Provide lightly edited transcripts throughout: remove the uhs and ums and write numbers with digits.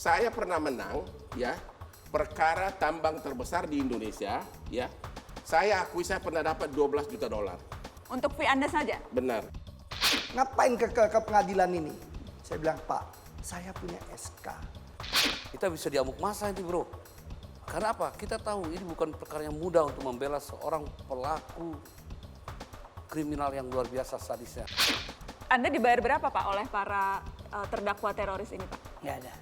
Saya pernah menang, ya, perkara tambang terbesar di Indonesia, ya. Saya akui saya pernah dapat 12 juta dolar. Untuk fee Anda saja? Benar. Ngapain ke pengadilan ini? Saya bilang, Pak, saya punya SK. Kita bisa diamuk masa ini, bro. Karena apa? Kita tahu ini bukan perkara yang mudah untuk membela seorang pelaku kriminal yang luar biasa sadisnya. Anda dibayar berapa, Pak, oleh para terdakwa teroris ini, Pak? Nggak ada.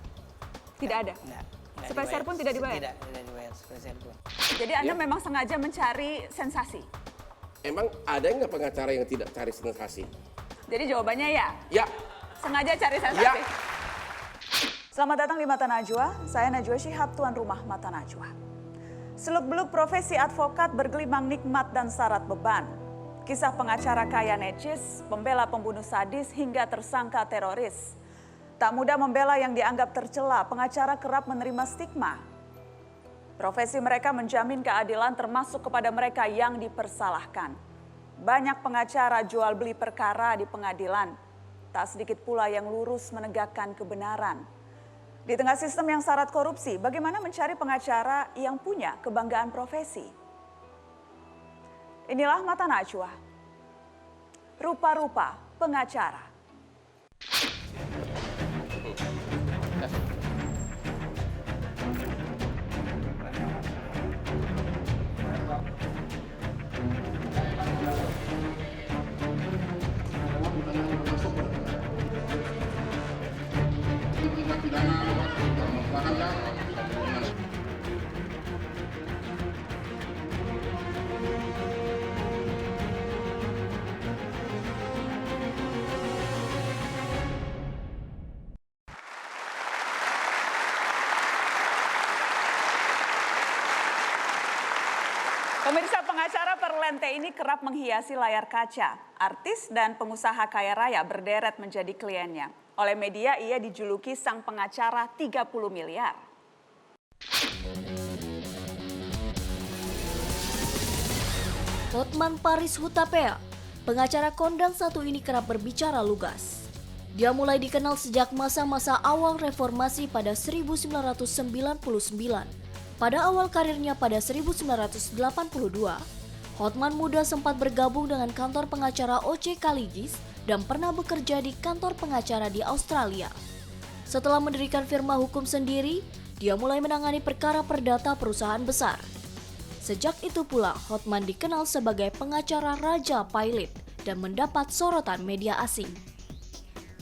Tidak ada? Nggak Sepeser dibayar. pun tidak dibayar? Tidak dibayar sepeser pun. Jadi Anda memang sengaja mencari sensasi? Emang ada nggak pengacara yang tidak cari sensasi? Jadi jawabannya ya? Ya. Sengaja cari sensasi? Ya. Selamat datang di Mata Najwa, saya Najwa Shihab, tuan rumah Mata Najwa. Seluk-beluk profesi advokat bergelimang nikmat dan syarat beban. Kisah pengacara kaya necis, pembela pembunuh sadis hingga tersangka teroris. Tak mudah membela yang dianggap tercela, pengacara kerap menerima stigma. Profesi mereka menjamin keadilan termasuk kepada mereka yang dipersalahkan. Banyak pengacara jual beli perkara di pengadilan. Tak sedikit pula yang lurus menegakkan kebenaran. Di tengah sistem yang syarat korupsi, bagaimana mencari pengacara yang punya kebanggaan profesi? Inilah Mata Najwa. Rupa-rupa pengacara. Pemirsa, pengacara perlente ini kerap menghiasi layar kaca. Artis dan pengusaha kaya raya berderet menjadi kliennya. Oleh media, ia dijuluki sang pengacara 30 miliar. Hotman Paris Hutapea, pengacara kondang satu ini kerap berbicara lugas. Dia mulai dikenal sejak masa-masa awal reformasi pada 1999. Pada awal karirnya pada 1982, Hotman muda sempat bergabung dengan kantor pengacara O.C. Kaligis dan pernah bekerja di kantor pengacara di Australia. Setelah mendirikan firma hukum sendiri, dia mulai menangani perkara perdata perusahaan besar. Sejak itu pula, Hotman dikenal sebagai pengacara Raja Pilot dan mendapat sorotan media asing.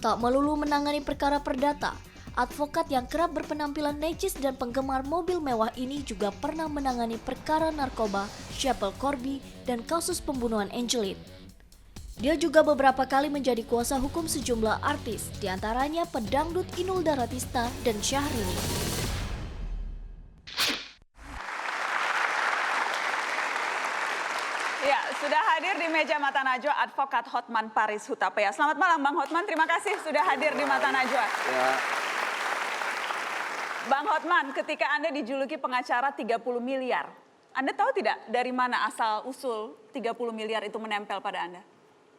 Tak melulu menangani perkara perdata, advokat yang kerap berpenampilan necis dan penggemar mobil mewah ini juga pernah menangani perkara narkoba Shepell Corby dan kasus pembunuhan Angelin. Dia juga beberapa kali menjadi kuasa hukum sejumlah artis, diantaranya pedangdut Inul Daratista dan Syahrini. Ya, sudah hadir di meja Mata Najwa advokat Hotman Paris Hutapea. Selamat malam Bang Hotman, terima kasih sudah hadir di Mata Najwa. Ya. Bang Hotman, ketika Anda dijuluki pengacara 30 miliar, Anda tahu tidak dari mana asal-usul 30 miliar itu menempel pada Anda?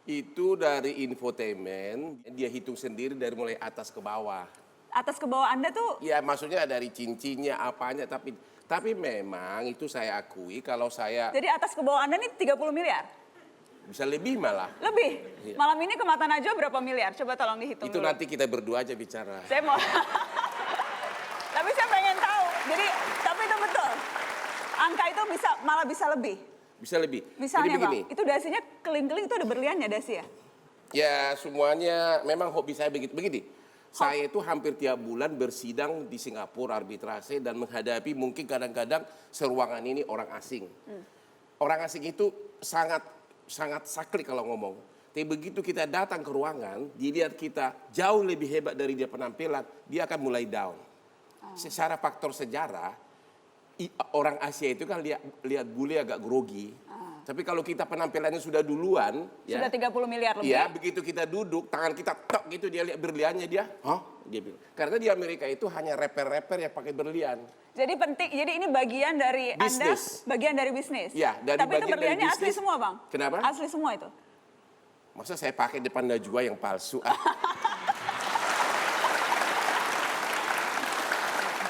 Itu dari infotainment, dia hitung sendiri dari mulai atas ke bawah. Atas ke bawah Anda tuh? Ya maksudnya dari cincinnya, apanya, tapi memang itu saya akui kalau saya... Jadi atas ke bawah Anda nih 30 miliar? Bisa lebih malah. Lebih? Iya. Malam ini ke Mata Najwa berapa miliar? Coba tolong dihitung Itu dulu. nanti kita berdua aja bicara. Saya mau... Tapi saya pengen tahu, jadi tapi itu betul. Angka itu malah bisa lebih. Bisa lebih. Misalnya jadi begini, Bang, itu dasinya keling-keling itu ada berliannya dasi ya? Ya semuanya memang hobi saya begitu. Begini, saya itu hampir tiap bulan bersidang di Singapura arbitrase dan menghadapi mungkin kadang-kadang seruangan ini orang asing. Orang asing itu sangat sakit kalau ngomong. Tapi begitu kita datang ke ruangan, dilihat kita jauh lebih hebat dari dia penampilan, dia akan mulai down. Secara faktor sejarah, orang Asia itu kan lihat bule agak grogi. Tapi kalau kita penampilannya sudah duluan, Sudah 30 miliar lebih. ya begitu kita duduk, tangan kita tok gitu dia lihat berliannya dia, hah? Dia bilang. Karena di Amerika itu hanya rapper-rapper yang pakai berlian. Jadi penting, jadi ini bagian dari Bisnis. Anda, bagian dari bisnis. Ya, dari Tapi itu bagian dari berliannya asli bisnis. semua Bang? Kenapa? Asli semua itu? Masa saya pakai depan Najwa yang palsu?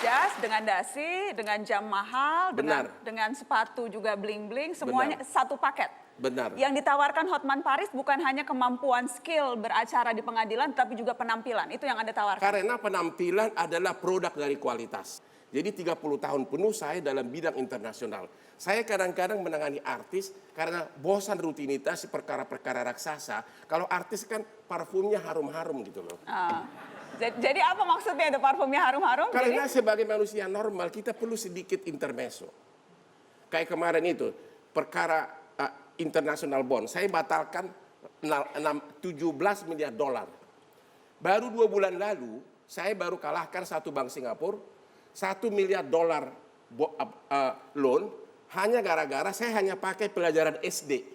jas, dengan dasi, dengan jam mahal, Benar. dengan sepatu juga bling-bling, semuanya satu paket. Benar. Yang ditawarkan Hotman Paris bukan hanya kemampuan skill beracara di pengadilan, tapi juga penampilan. Itu yang Anda tawarkan. Karena penampilan adalah produk dari kualitas. Jadi 30 tahun penuh saya dalam bidang internasional. Saya kadang-kadang menangani artis karena bosan rutinitas perkara-perkara raksasa. Kalau artis kan parfumnya harum-harum gitu loh. Jadi apa maksudnya itu parfumnya harum-harum? Karena sebagai manusia normal kita perlu sedikit intermezzo. Kayak kemarin itu perkara international bond. Saya batalkan 17 miliar dolar. Baru 2 bulan lalu saya baru kalahkan satu bank Singapura 1 miliar dolar loan hanya gara-gara saya hanya pakai pelajaran SD.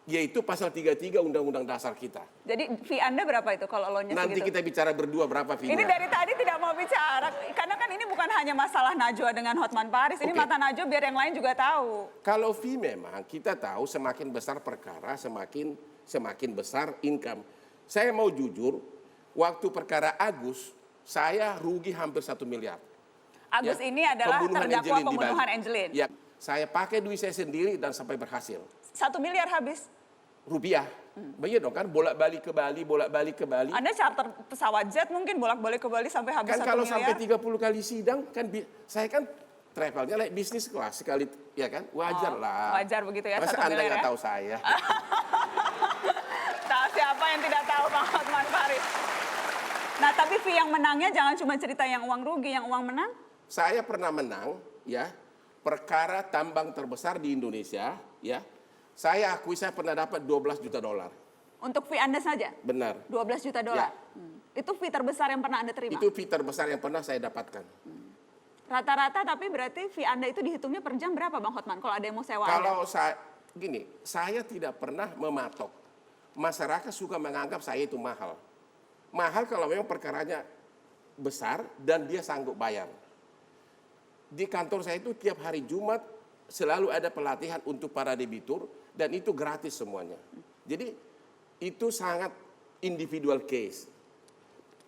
Yaitu pasal 33 Undang-Undang Dasar kita. Jadi fee Anda berapa itu kalau loannya Nanti segitu? kita bicara berdua berapa fee-nya. Ini dari tadi tidak mau bicara, karena kan ini bukan hanya masalah Najwa dengan Hotman Paris, ini Oke. mata Najwa biar yang lain juga tahu. Kalau fee memang kita tahu semakin besar perkara semakin besar income. Saya mau jujur, waktu perkara Agus saya rugi hampir 1 miliar. Agus Ya, ini adalah pembunuhan terdakwa Angelin di pembunuhan Bali. Angelin. Ya, saya pakai duit saya sendiri dan sampai berhasil. 1 miliar habis. Rupiah. Begitu dong kan, bolak-balik ke Bali. Anda charter pesawat jet mungkin bolak-balik ke Bali sampai habis Kan 1 kalau miliar. sampai 30 kali sidang, kan saya kan travelnya like bisnis kelas sekali, ya kan? Wajar lah. wajar begitu ya, Masa 1 Anda miliar nggak ya? tahu saya? Tahu siapa yang tidak tahu Bang Hotman Paris. Nah tapi fee yang menangnya jangan cuma cerita yang uang rugi, yang uang menang. Saya pernah menang, ya, perkara tambang terbesar di Indonesia, ya. Saya akui saya pernah dapat 12 juta dolar. Untuk fee Anda saja? Benar. 12 juta dolar? Itu fee terbesar yang pernah Anda terima? Itu fee terbesar yang pernah saya dapatkan. Rata-rata tapi berarti fee Anda itu dihitungnya per jam berapa Bang Hotman? Kalau ada yang mau sewa Anda? Kalau saya tidak pernah mematok. Masyarakat suka menganggap saya itu mahal. Mahal kalau memang perkaranya besar dan dia sanggup bayar. Di kantor saya itu tiap hari Jumat selalu ada pelatihan untuk para debitur dan itu gratis semuanya. Jadi itu sangat individual case.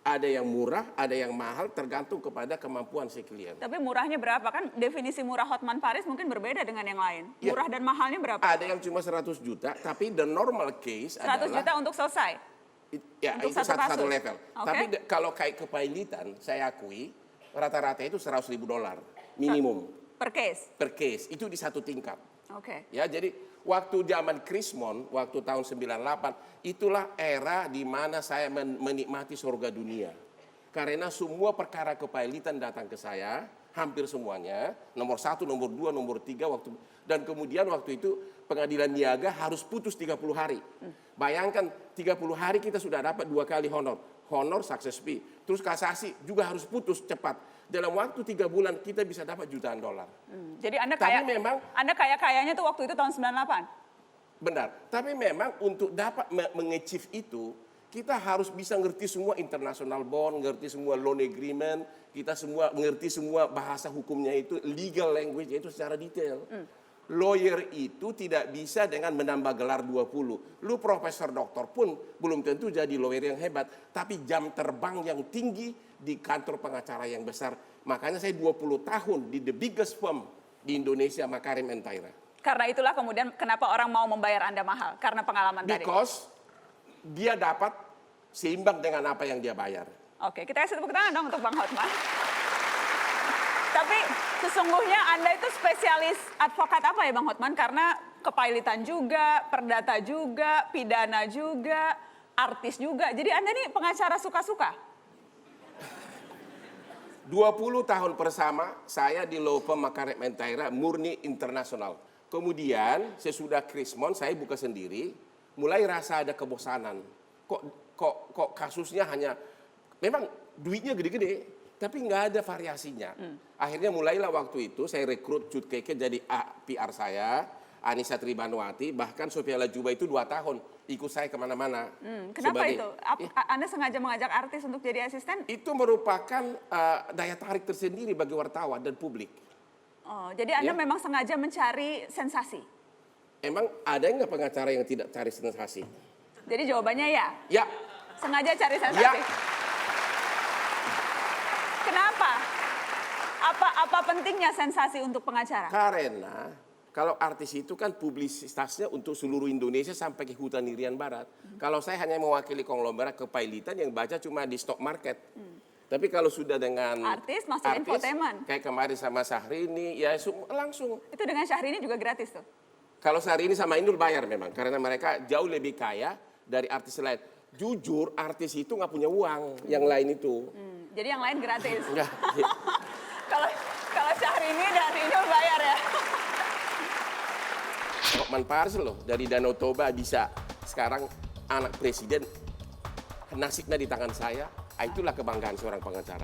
Ada yang murah, ada yang mahal, tergantung kepada kemampuan si klien. Tapi murahnya berapa? Kan definisi murah Hotman Paris mungkin berbeda dengan yang lain. Ya. Murah dan mahalnya berapa? Ada yang cuma 100 juta, tapi the normal case 100 adalah... juta untuk selesai? Ya, Untuk itu satu satu kasus? level. Oke. Tapi kalau kayak kepailitan, saya akui rata-rata itu 100 ribu dolar minimum Per case? per case. Itu di satu tingkat. Oke. Ya, jadi waktu zaman Krismon, waktu tahun 98, itulah era di mana saya menikmati surga dunia. Karena semua perkara kepailitan datang ke saya, hampir semuanya, nomor 1, nomor 2, nomor 3, dan kemudian waktu itu pengadilan niaga harus putus 30 hari. Bayangkan 30 hari kita sudah dapat 2 kali honor success fee, terus kasasi juga harus putus cepat. Dalam waktu 3 bulan kita bisa dapat jutaan dolar. Jadi Anda Tapi memang- Anda kaya-kayanya tuh waktu itu tahun 98? Benar, tapi memang untuk dapat menge-achieve itu, kita harus bisa ngerti semua international bond, ngerti semua loan agreement, kita semua mengerti semua bahasa hukumnya itu, legal language itu secara detail. Lawyer itu tidak bisa dengan menambah gelar 20. Lu profesor doktor pun belum tentu jadi lawyer yang hebat, tapi jam terbang yang tinggi di kantor pengacara yang besar. Makanya saya 20 tahun di the biggest firm di Indonesia, Makarim and Taira. Karena itulah kemudian kenapa orang mau membayar Anda mahal? Karena pengalaman tadi. Because dia dapat seimbang dengan apa yang dia bayar. Oke, kita kasih tepuk tangan dong untuk Bang Hotman. Tapi sesungguhnya Anda itu spesialis advokat apa ya Bang Hotman? Karena kepailitan juga, perdata juga, pidana juga, artis juga. Jadi Anda nih pengacara suka-suka? 20 tahun bersama saya di law firm Makarim and Taira murni internasional. Kemudian sesudah Krismon saya buka sendiri, mulai rasa ada kebosanan. Kok kasusnya hanya memang duitnya gede-gede, tapi nggak ada variasinya. Akhirnya mulailah waktu itu saya rekrut Cut Keke jadi PR saya, Anissa Tribanuati, bahkan Sofia Lajuba itu 2 tahun ikut saya kemana-mana. Kenapa itu? Anda sengaja mengajak artis untuk jadi asisten? Itu merupakan daya tarik tersendiri bagi wartawan dan publik. Oh, jadi Anda Ya. memang sengaja mencari sensasi? Emang ada nggak pengacara yang tidak cari sensasi? Jadi jawabannya ya? Ya, Sengaja cari sensasi? Ya. Kenapa? Apa pentingnya sensasi untuk pengacara? Karena kalau artis itu kan publisitasnya untuk seluruh Indonesia sampai ke hutan Irian Barat. Kalau saya hanya mewakili konglomerat kepailitan yang baca cuma di stock market. Tapi kalau sudah dengan Artis masuk infotainment. kayak kemarin sama Syahrini, ya langsung. Itu dengan Syahrini juga gratis tuh. Kalau Syahrini sama Indul bayar memang, karena mereka jauh lebih kaya dari artis lain. Jujur, artis itu nggak punya uang, yang lain itu. Jadi yang lain gratis. Nggak. Kalau Syahrini dan Inul bayar ya. Hotman Paris loh, dari Danau Toba bisa sekarang anak presiden, nasibnya di tangan saya. Itulah kebanggaan seorang pengacara.